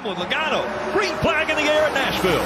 Hamlin, Logano, green flag in the air at Nashville.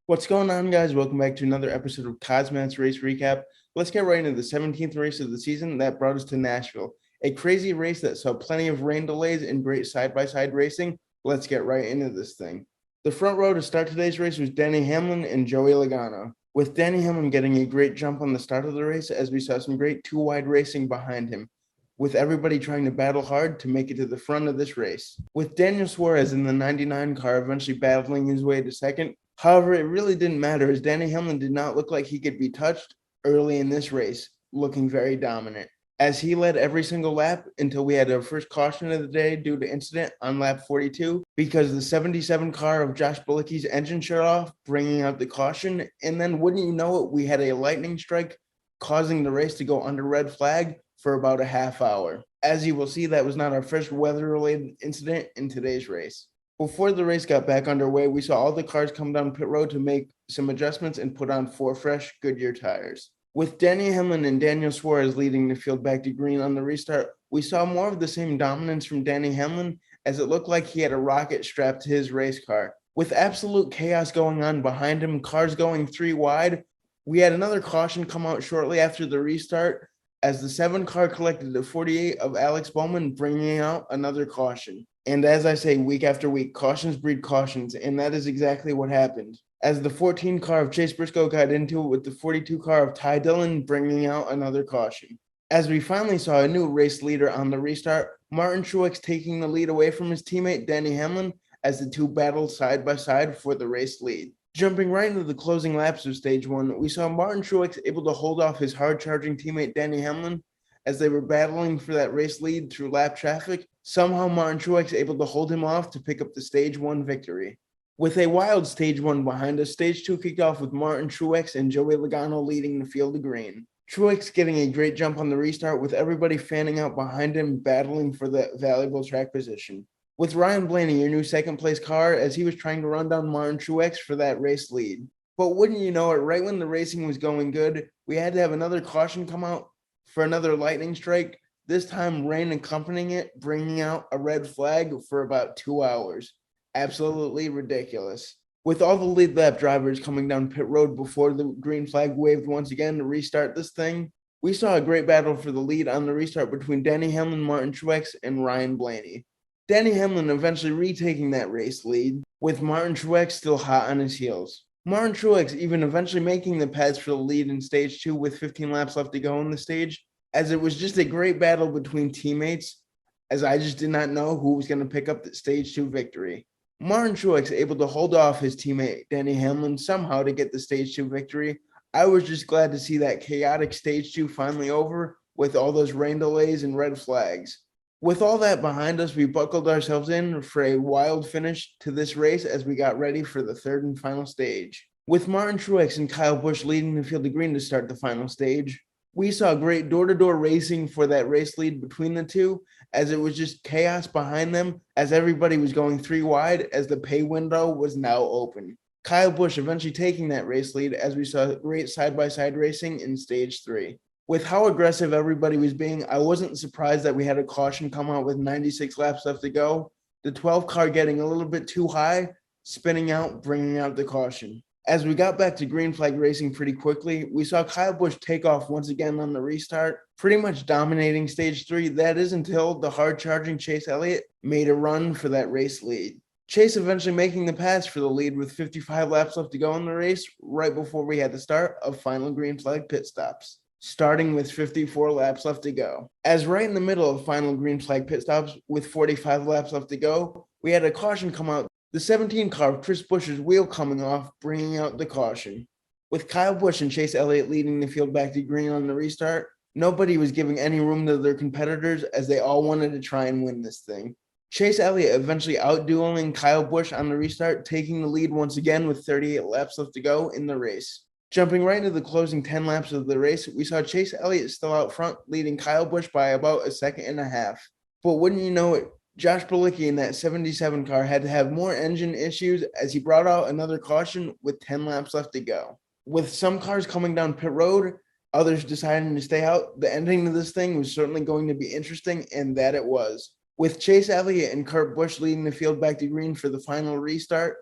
What's going on, guys? Welcome back to another episode of KozMatt's Race Recap. Let's get right into the 17th race of the season that brought us to Nashville. A crazy race that saw plenty of rain delays and great side-by-side racing. Let's get right into this thing. The front row to start today's race was Denny Hamlin and Joey Logano, with Denny Hamlin getting a great jump on the start of the race as we saw some great two-wide racing behind him, with everybody trying to battle hard to make it to the front of this race. With Daniel Suarez in the 99 car eventually battling his way to second. However, it really didn't matter as Denny Hamlin did not look like he could be touched early in this race, looking very dominant, as he led every single lap until we had our first caution of the day due to incident on lap 42 because the 77 car of Josh Bilicki's engine shut off, bringing out the caution, and then wouldn't you know it, we had a lightning strike causing the race to go under red flag for about a half hour. As you will see, that was not our first weather-related incident in today's race. Before the race got back underway, we saw all the cars come down pit road to make some adjustments and put on 4 fresh Goodyear tires. With Denny Hamlin and Daniel Suarez leading the field back to green on the restart, we saw more of the same dominance from Denny Hamlin as it looked like he had a rocket strapped to his race car. With absolute chaos going on behind him, cars going 3 wide, we had another caution come out shortly after the restart as the 7 car collected the 48 of Alex Bowman, bringing out another caution. And as I say, week after week, cautions breed cautions, and that is exactly what happened. As the 14 car of Chase Briscoe got into it with the 42 car of Ty Dillon, bringing out another caution. As we finally saw a new race leader on the restart, Martin Truex taking the lead away from his teammate Denny Hamlin as the two battled side by side for the race lead. Jumping right into the closing laps of stage 1, we saw Martin Truex able to hold off his hard-charging teammate Denny Hamlin as they were battling for that race lead through lap traffic. Somehow Martin Truex able to hold him off to pick up the stage 1 victory. With a wild stage 1 behind us, stage 2 kicked off with Martin Truex and Joey Logano leading the field to green. Truex getting a great jump on the restart with everybody fanning out behind him, battling for the valuable track position. With Ryan Blaney, your new second place car, as he was trying to run down Martin Truex for that race lead. But wouldn't you know it, right when the racing was going good, we had to have another caution come out for another lightning strike, this time rain accompanying it, bringing out a red flag for about 2 hours. Absolutely ridiculous. With all the lead lap drivers coming down pit road before the green flag waved once again to restart this thing, we saw a great battle for the lead on the restart between Denny Hamlin, Martin Truex, and Ryan Blaney. Denny Hamlin eventually retaking that race lead, with Martin Truex still hot on his heels. Martin Truex even eventually making the pads for the lead in stage 2 with 15 laps left to go on the stage, as it was just a great battle between teammates, as I just did not know who was going to pick up the stage 2 victory. Martin Truex able to hold off his teammate Denny Hamlin somehow to get the stage 2 victory. I was just glad to see that chaotic stage 2 finally over with all those rain delays and red flags. With all that behind us, we buckled ourselves in for a wild finish to this race as we got ready for the third and final stage. With Martin Truex and Kyle Busch leading the field to green to start the final stage, we saw great door-to-door racing for that race lead between the two, as it was just chaos behind them as everybody was going 3 wide as the pay window was now open. Kyle Busch eventually taking that race lead as we saw great side-by-side racing in stage 3. With how aggressive everybody was being, I wasn't surprised that we had a caution come out with 96 laps left to go. The 12 car getting a little bit too high, spinning out, bringing out the caution. As we got back to green flag racing pretty quickly, we saw Kyle Busch take off once again on the restart, pretty much dominating stage 3. That is until the hard-charging Chase Elliott made a run for that race lead. Chase eventually making the pass for the lead with 55 laps left to go in the race, right before we had the start of final green flag pit stops, starting with 54 laps left to go. As right in the middle of final green flag pit stops with 45 laps left to go, we had a caution come out. The 17 car of Chris Busch's wheel coming off, bringing out the caution. With Kyle Busch and Chase Elliott leading the field back to green on the restart, nobody was giving any room to their competitors as they all wanted to try and win this thing. Chase Elliott eventually outdueling Kyle Busch on the restart, taking the lead once again with 38 laps left to go in the race. Jumping right into the closing 10 laps of the race, we saw Chase Elliott still out front, leading Kyle Busch by about a second and a half. But wouldn't you know it, Josh Bilicki in that 77 car had to have more engine issues as he brought out another caution with 10 laps left to go. With some cars coming down pit road, others deciding to stay out. The ending of this thing was certainly going to be interesting, and that it was. With Chase Elliott and Kurt Busch leading the field back to green for the final restart,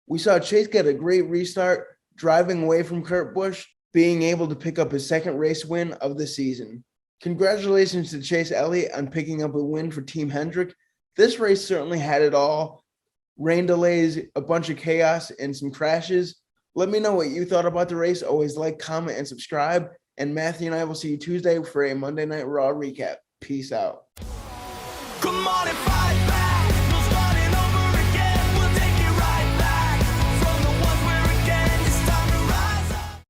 we saw Chase get a great restart, driving away from Kurt Busch, being able to pick up his second race win of the season. Congratulations to Chase Elliott on picking up a win for Team Hendrick. This race certainly had it all. Rain delays, a bunch of chaos, and some crashes. Let me know what you thought about the race. Always like, comment, and subscribe. And Matthew and I will see you Tuesday for a Monday Night Raw recap. Peace out. Come on and fight back.